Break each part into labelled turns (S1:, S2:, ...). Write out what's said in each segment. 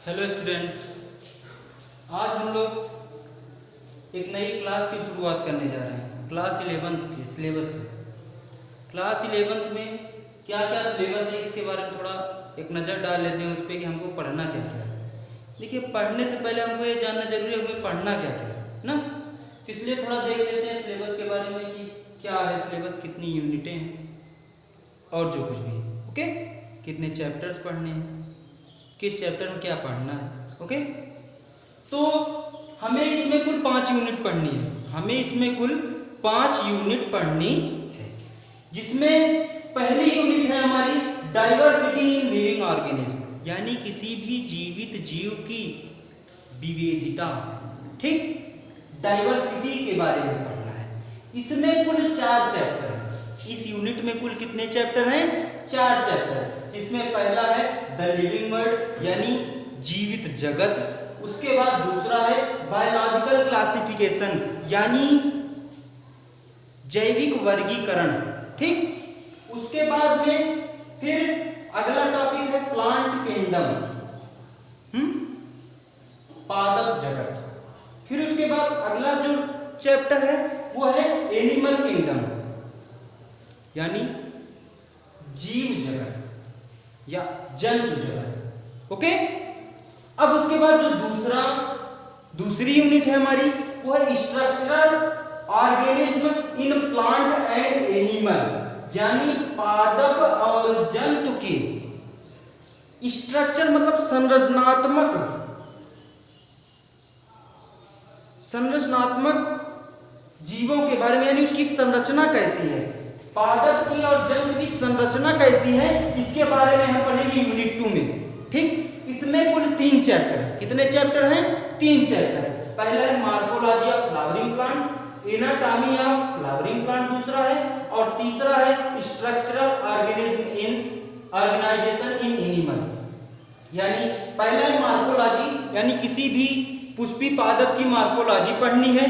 S1: Hello student, आज हम लोग एक नई क्लास की शुरुआत करने जा रहे हैं। क्लास 11th के सिलेबस से। क्लास 11th में क्या क्या सिलेबस है इसके बारे में थोड़ा एक नज़र डाल लेते हैं उस पर कि हमको पढ़ना क्या क्या है। देखिए, पढ़ने से पहले हमको ये जानना जरूरी है हमें पढ़ना क्या क्या है ना। तो इसलिए थोड़ा देख लेते हैं सिलेबस के बारे में कि क्या है सिलेबस, कितनी यूनिटें हैं और जो कुछ भी है। ओके, कितने चैप्टर्स पढ़ने हैं, किस चैप्टर में क्या पढ़ना है। ओके, तो हमें इसमें कुल 5 यूनिट पढ़नी है। हमें इसमें कुल 5 यूनिट पढ़नी है, जिसमें पहली यूनिट है हमारी डाइवर्सिटी इन लिविंग ऑर्गेनिज्म, यानी किसी भी जीवित जीव की विविधता। ठीक, डाइवर्सिटी के बारे में पढ़ना है। इसमें कुल 4 चैप्टर हैं। इस यूनिट में कुल कितने चैप्टर हैं? 4 चैप्टर। इसमें पहला है द लिविंग वर्ल्ड, यानी जीवित जगत। उसके बाद दूसरा है बायोलॉजिकल क्लासिफिकेशन, यानी जैविक वर्गीकरण। ठीक, उसके बाद में फिर अगला टॉपिक है प्लांट किंगडम, पादप जगत। फिर उसके बाद अगला जो चैप्टर है वो है एनिमल किंगडम, यानी जीव जगत या जंतु जगत। ओके, अब उसके बाद जो दूसरी यूनिट है हमारी वो है structural organism in plant and animal, यानी पादप और जंतु के स्ट्रक्चर मतलब संरचनात्मक जीवों के बारे में, यानी उसकी संरचना कैसी है, पादप की और जंतु की संरचना कैसी है, इसके बारे में हम पढ़ेंगे यूनिट 2 में। ठीक, इसमें कुल 3 चैप्टर हैं। कितने चैप्टर हैं? 3 चैप्टर। पहला है morphology of flowering plant, anatomy of flowering plant दूसरा है, और तीसरा है स्ट्रक्चरल ऑर्गेनाइजेशन इन एनिमल। यानी पहला है मॉर्फोलॉजी, यानी किसी भी पुष्पी पादप की मॉर्फोलॉजी पढ़नी है।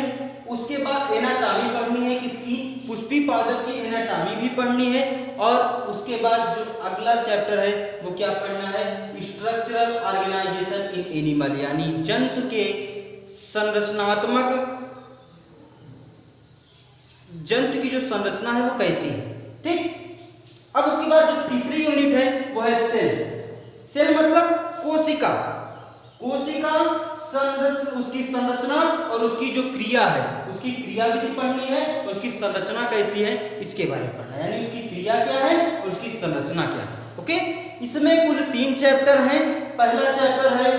S1: उसके बाद एनाटॉमी पढ़नी है, किसकी? पुष्पी पादप की एनाटॉमी भी पढ़नी है। और उसके बाद जो अगला चैप्टर है वो क्या पढ़ना है? स्ट्रक्चरल ऑर्गेनाइजेशन इन एनिमल, यानी जंतु के जंतु की जो संरचना है वो कैसी है। ठीक, अब उसके बाद जो तीसरी यूनिट है वो है सेल मतलब कोशिका उसकी संरचना और उसकी जो क्रिया है, उसकी क्रियाविधि पढ़नी है, उसकी संरचना कैसी है इसके बारे में पढ़ना है, यानी उसकी क्रिया क्या है और उसकी संरचना क्या है। ओके, इसमें कुल 3 चैप्टर हैं। पहला चैप्टर है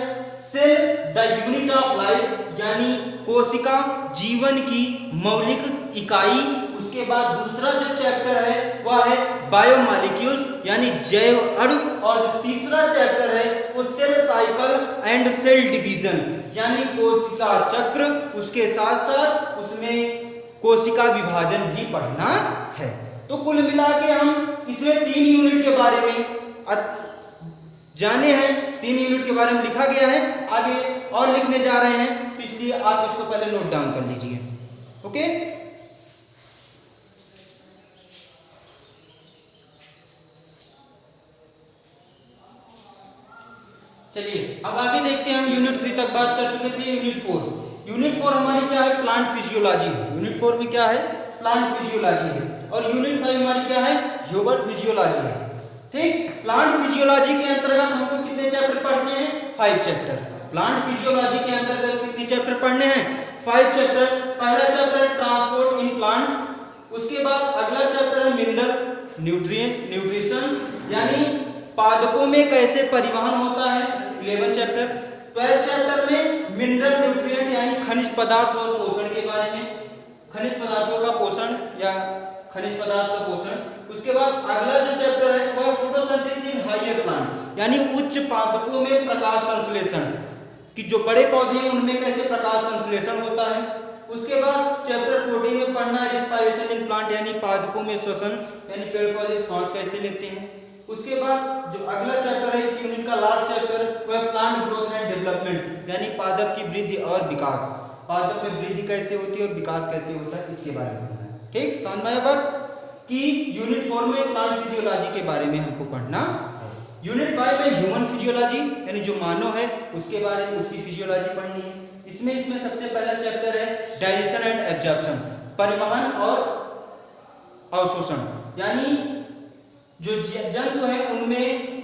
S1: cell the unit of life, यानी कोशिका जीवन की मौलिक इकाई। उसके बाद दूसरा जो चैप्टर है वह है बायोमॉलिक्यूल्स, यानी जैव अणु। और जो तीसरा चैप्टर है वो cell cycle and cell division, यानी कोशिका चक्र। उसके साथ साथ उसमें कोशिका विभाजन भी पढ़ना है। तो कुल मिला के हम इसमें 3 यूनिट के बारे में जाने हैं, 3 यूनिट के बारे में लिखा गया है, आगे और लिखने जा रहे हैं, तो इसलिए आप इसको पहले नोट डाउन कर लीजिए। ओके, चलिए अब आगे देखते हैं। हम यूनिट 3 तक बात कर चुके थे। यूनिट 4 हमारी क्या है? Plant physiology. यूनिट 4 में क्या है? प्लांट फिजियोलॉजी है। और यूनिट 5 हमारी क्या है? ह्यूमन फिजियोलॉजी है। ठीक, प्लांट फिजियोलॉजी के अंतर्गत हमको कितने चैप्टर पढ़ने हैं? 5 चैप्टर। प्लांट फिजियोलॉजी के अंतर्गत कितने चैप्टर पढ़ने हैं? 5 चैप्टर। पहला चैप्टर है ट्रांसपोर्ट इन प्लांट। उसके बाद अगला चैप्टर है मिनरल न्यूट्रिशन, यानी पादपों में कैसे परिवहन होता है, 11 चैप्टर। 12 चैप्टर में मिनरल न्यूट्रिएंट, यानी खनिज पदार्थ और पोषण के बारे में, खनिज पदार्थों का पोषण या खनिज पदार्थ का पोषण। उसके बाद अगला जो चैप्टर है वह फोटोसिंथेसिस इन हायर प्लांट, यानी उच्च पादपों में प्रकाश संश्लेषण, कि जो बड़े पौधे हैं उनमें कैसे प्रकाश संश्लेषण होता है। उसके बाद चैप्टर 14 में पढ़ना है रेस्पिरेशन इन प्लांट, यानी पादपों में श्वसन, यानी पेड़ पौधे सांस कैसे लेते हैं। उसके बाद जो अगला चैप्टर है इस यूनिट का लास्ट चैप्टर वह प्लांट ग्रोथ एंड डेवलपमेंट, यानी पादप की वृद्धि और विकास, पादप में वृद्धि कैसे होती है और विकास कैसे होता है इसके बारे में पढ़ना है। ठीक, समझ में आया बात कि यूनिट 4 में प्लांट फिजियोलॉजी के बारे में हमको पढ़ना है। यूनिट 5 में ह्यूमन फिजियोलॉजी यानी जो मानव है उसके बारे में उसकी फिजियोलॉजी पढ़नी है। इसमें सबसे पहला चैप्टर है डाइजेशन एंड एब्जॉर्प्शन, परिवहन और अवशोषण, यानी जो जंतु है उनमें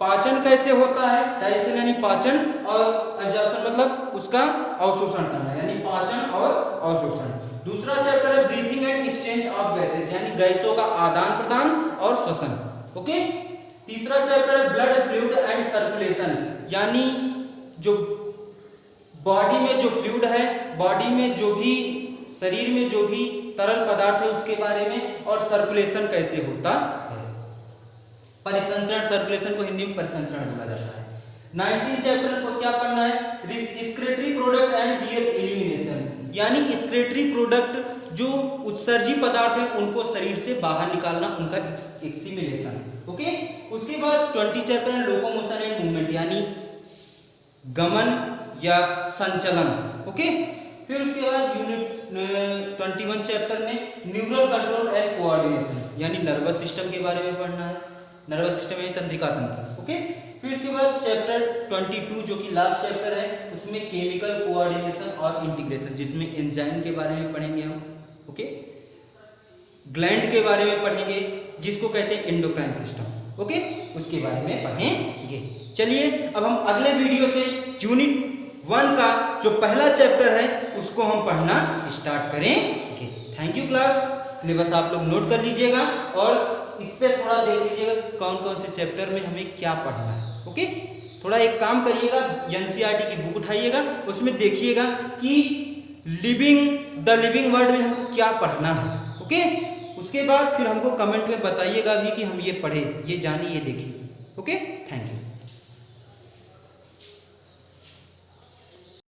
S1: पाचन कैसे होता है, डाइजेशन यानी पाचन और एब्जॉर्प्शन मतलब उसका अवशोषण करना यानी पाचन और अवशोषण। दूसरा चैप्टर है breathing and exchange of gases यानी गैसों का आदान प्रदान और श्वसन। ओके। तीसरा चैप्टर है ब्लड फ्लूइड एंड सर्कुलेशन यानी जो बॉडी में जो फ्लूइड है, बॉडी में जो भी शरीर में जो भी तरल पदार्थ है उसके बारे में, और सर्कुलेशन कैसे होता है, परिसंचरण, सर्कुलेशन को हिंदी में परिसंचरण बोला जाता है। 19 चैप्टर को क्या पढ़ना है, excretory product and their elimination यानी एक्सक्रीटरी प्रोडक्ट जो उत्सर्जी पदार्थ है उनको शरीर से बाहर निकालना, उनका एक्सीमिलेशन। ओके। उसके बाद 20 चैप्टर है लोकोमोशन एंड मूवमेंट यानी गमन या संचलन। ओके। फिर उसके बाद यूनिट 21 चैप्टर में न्यूरल कंट्रोल एंड कोऑर्डिनेशन यानी नर्वस सिस्टम के बारे में पढ़ना है, नर्वस सिस्टम यानी तंत्रिका तंत्र। ओके। फिर उसके बाद चैप्टर 22 जो कि लास्ट चैप्टर है उसमें केमिकल कोऑर्डिनेशन और इंटीग्रेशन जिसमें एंजाइम के बारे में पढ़ेंगे हम। ओके। ग्लैंड के बारे में पढ़ेंगे जिसको कहते हैं एंडोक्राइन सिस्टम। ओके। उसके बारे में पढ़ेंगे। चलिए अब हम अगले वीडियो से यूनिट 1 का जो पहला चैप्टर है उसको हम पढ़ना स्टार्ट करेंगे। Thank you class. सिलेबस आप लोग नोट कर लीजिएगा और इस पे थोड़ा देख लीजिएगा कौन कौन से चैप्टर में हमें क्या पढ़ना है। ओके। थोड़ा एक काम करिएगा, एनसीईआरटी की बुक उठाइएगा, उसमें देखिएगा कि द लिविंग वर्ड में हमको क्या पढ़ना है। ओके। उसके बाद फिर हमको कमेंट में बताइएगा भी कि हम ये पढ़े, ये जानिए, ये देखिए। ओके। Thank you.